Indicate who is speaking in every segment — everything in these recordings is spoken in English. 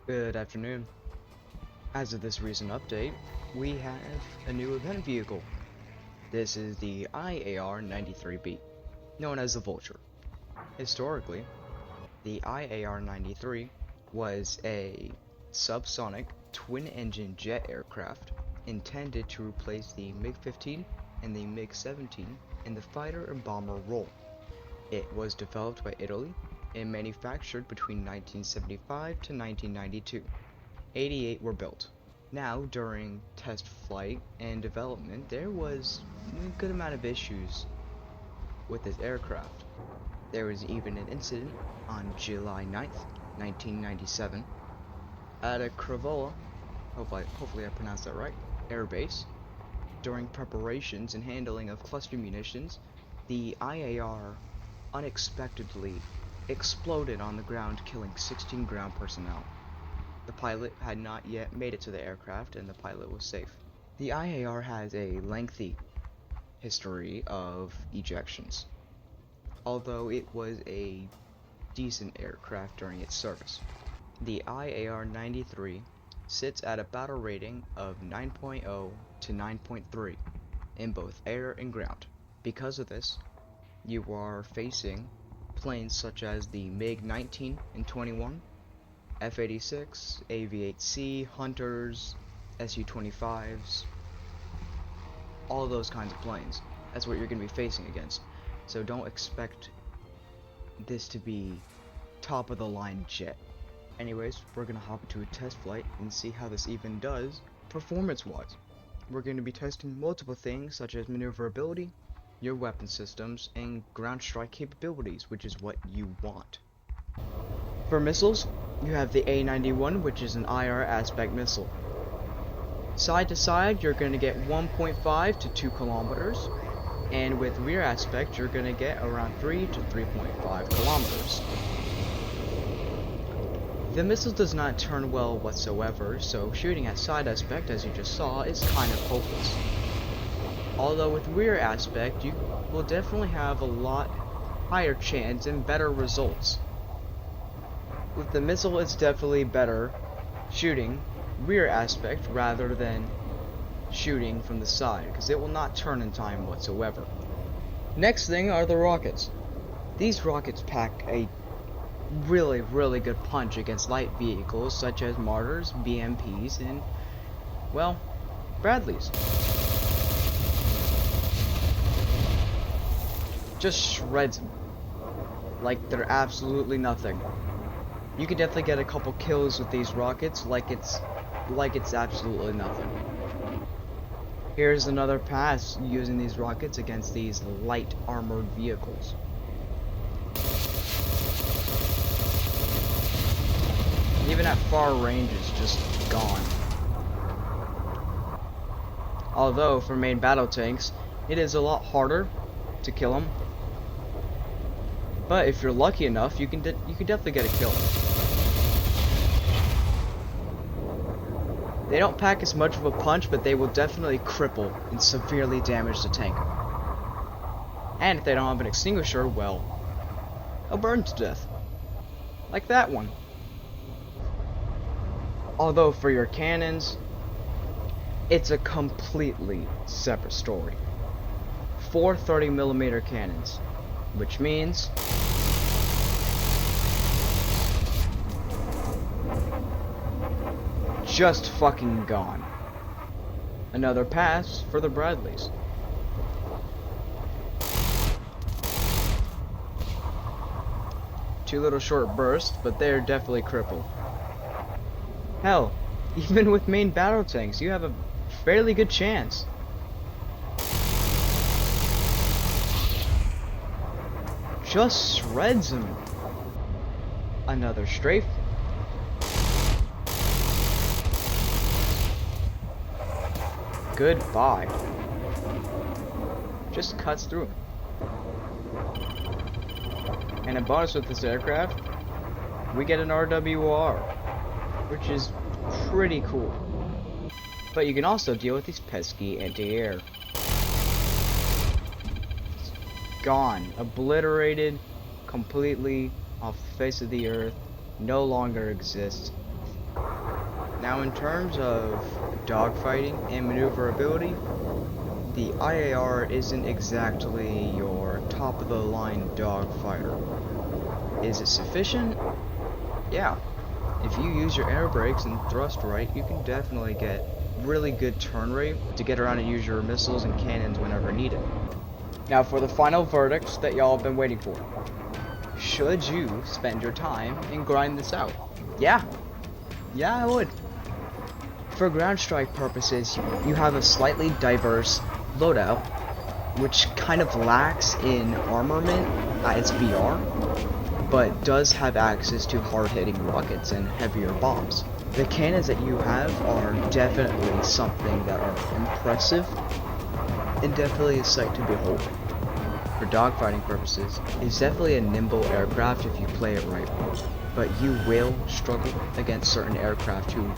Speaker 1: Good afternoon. As of this recent update, we have a new event vehicle. This is the IAR-93B, known as the Vulture. Historically, the IAR-93 was a subsonic twin-engine jet aircraft intended to replace the MiG-15 and the MiG-17 in the fighter and bomber role. It was developed by Italy and manufactured between 1975 to 1992. 88 were built. Now, during test flight and development, there was a good amount of issues with this aircraft. There was even an incident on July 9th, 1997, at a Cravola, hopefully I pronounced that right, air base. During preparations and handling of cluster munitions, the IAR unexpectedly exploded on the ground, killing 16 ground personnel. The pilot had not yet made it to the aircraft, and the pilot was safe. The IAR has a lengthy history of ejections, although it was a decent aircraft during its service. The IAR-93 sits at a battle rating of 9.0 to 9.3 in both air and ground. Because of this, you are facing planes such as the MiG-19 and 21, F-86, AV-8C, Hunters, Su-25s, all those kinds of planes. That's what you're going to be facing against. So don't expect this to be top of the line jet. Anyways, we're going to hop into a test flight and see how this even does performance-wise. We're going to be testing multiple things such as maneuverability, your weapon systems, and ground strike capabilities, which is what you want. For missiles, you have the A-91, which is an IR aspect missile. Side to side, you're going to get 1.5 to 2 kilometers, and with rear aspect, you're going to get around 3 to 3.5 kilometers. The missile does not turn well whatsoever, so shooting at side aspect, as you just saw, is kind of hopeless. Although with rear aspect, you will definitely have a lot higher chance and better results. With the missile, it's definitely better shooting rear aspect rather than shooting from the side, because it will not turn in time whatsoever. Next thing are the rockets. These rockets pack a really good punch against light vehicles such as Martyrs, BMPs, and, well, Bradleys. Just shreds them like they're absolutely nothing. You can definitely get a couple kills with these rockets like it's absolutely nothing. Here's another pass using these rockets against these light armored vehicles. Even at far range, it's just gone. Although for main battle tanks, it is a lot harder to kill them. But if you're lucky enough, you can definitely get a kill. They don't pack as much of a punch, but they will definitely cripple and severely damage the tank. And if they don't have an extinguisher, well, they'll burn to death. Like that one. Although for your cannons, it's a completely separate story. 4 30mm cannons, which means just fucking gone. Another pass for the Bradleys. Two little short bursts, but they're definitely crippled. Hell, even with main battle tanks, you have a fairly good chance. Just shreds him. Another strafe. Goodbye. Just cuts through him. And a bonus with this aircraft, we get an RWR, which is pretty cool. But you can also deal with these pesky anti-air. Gone. Obliterated completely off the face of the earth. No longer exists. Now, in terms of dogfighting and maneuverability, the IAR isn't exactly your top-of-the-line dogfighter. Is it sufficient? Yeah. If you use your air brakes and thrust right, you can definitely get really good turn rate to get around and use your missiles and cannons whenever needed. Now for the final verdict that y'all have been waiting for. Should you spend your time and grind this out? Yeah. Yeah, I would. For ground strike purposes, you have a slightly diverse loadout, which kind of lacks in armament at its BR, but does have access to hard-hitting rockets and heavier bombs. The cannons that you have are definitely something that are impressive, and definitely a sight to behold. For dogfighting purposes, it's definitely a nimble aircraft if you play it right, but you will struggle against certain aircraft who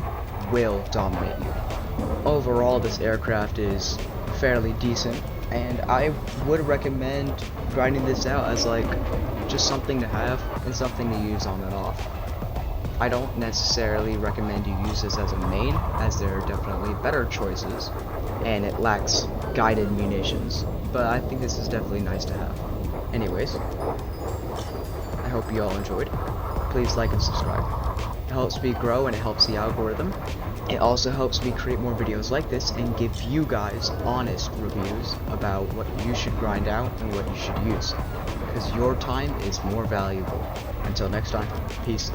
Speaker 1: will dominate you. Overall, this aircraft is fairly decent, and I would recommend grinding this out as like just something to have and something to use on and off. I don't necessarily recommend you use this as a main, as there are definitely better choices, and it lacks guided munitions, but I think this is definitely nice to have. Anyways, I hope you all enjoyed. Please like and subscribe. It helps me grow and it helps the algorithm. It also helps me create more videos like this and give you guys honest reviews about what you should grind out and what you should use, because your time is more valuable. Until next time, peace.